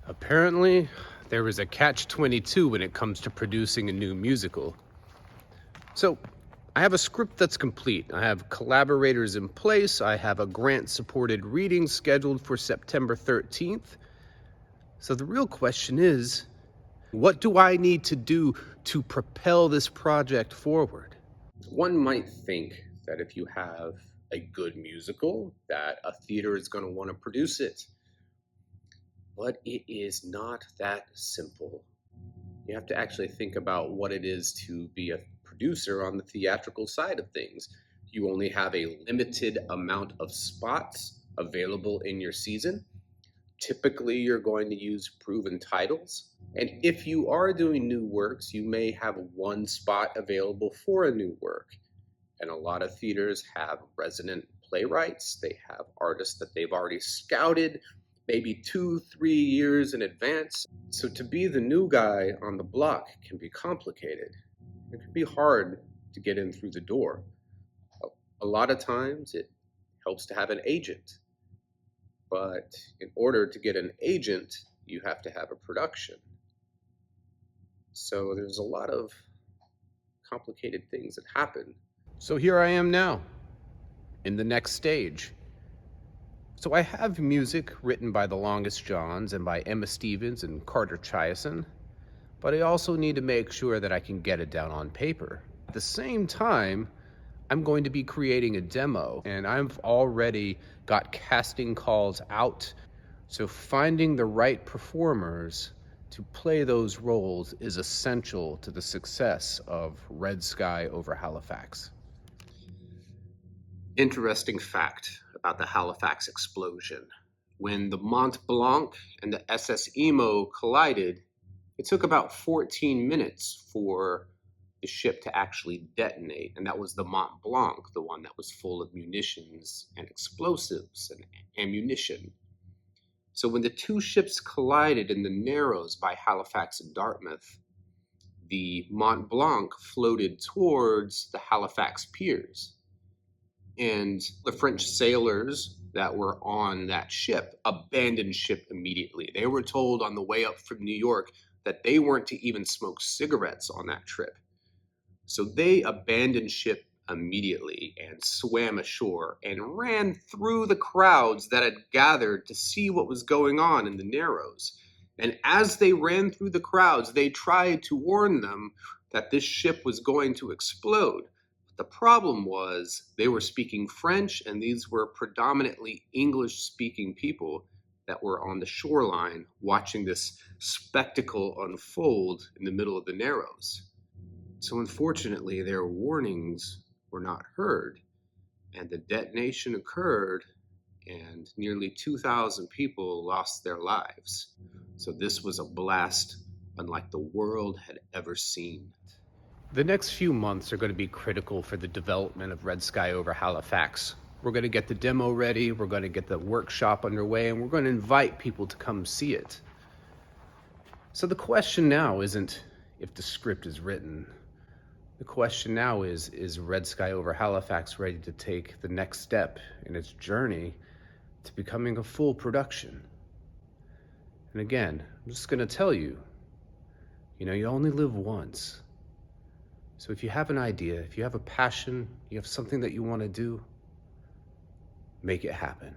Apparently, there is a catch-22 when it comes to producing a new musical. So, I have a script that's complete. I have collaborators in place. I have a grant-supported reading scheduled for September 13th. So the real question is, what do I need to do to propel this project forward? One might think that if you have a good musical, that a theater is going to want to produce it. But it is not that simple. You have to actually think about what it is to be a producer on the theatrical side of things. You only have a limited amount of spots available in your season. Typically, you're going to use proven titles. And if you are doing new works, you may have one spot available for a new work. And a lot of theaters have resident playwrights. They have artists that they've already scouted maybe 2-3 years in advance. So to be the new guy on the block can be complicated. It can be hard to get in through the door. A lot of times it helps to have an agent. But in order to get an agent, you have to have a production. So there's a lot of complicated things that happen. So here I am now, in the next stage. So I have music written by the Longest Johns and by Emma Stevens and Carter Chiasson, but I also need to make sure that I can get it down on paper. At the same time, I'm going to be creating a demo, and I've already got casting calls out. So finding the right performers to play those roles is essential to the success of Red Sky over Halifax. Interesting fact about the Halifax explosion. When the Mont Blanc and the SS Imo collided, it took about 14 minutes for the ship to actually detonate, and that was the Mont Blanc, the one that was full of munitions and explosives and ammunition. So when the two ships collided in the Narrows by Halifax and Dartmouth, the Mont Blanc floated towards the Halifax piers. And the French sailors that were on that ship abandoned ship immediately. They were told on the way up from New York that they weren't to even smoke cigarettes on that trip. So they abandoned ship immediately and swam ashore and ran through the crowds that had gathered to see what was going on in the Narrows. And as they ran through the crowds, they tried to warn them that this ship was going to explode. The problem was they were speaking French, and these were predominantly English-speaking people that were on the shoreline watching this spectacle unfold in the middle of the Narrows. So unfortunately, their warnings were not heard, and the detonation occurred, and nearly 2,000 people lost their lives. So this was a blast unlike the world had ever seen. The next few months are going to be critical for the development of Red Sky over Halifax. We're going to get the demo ready, we're going to get the workshop underway, and we're going to invite people to come see it. So the question now isn't if the script is written. The question now is Red Sky over Halifax ready to take the next step in its journey to becoming a full production? And again, I'm just going to tell you, you only live once. So if you have an idea, if you have a passion, you have something that you want to do, make it happen.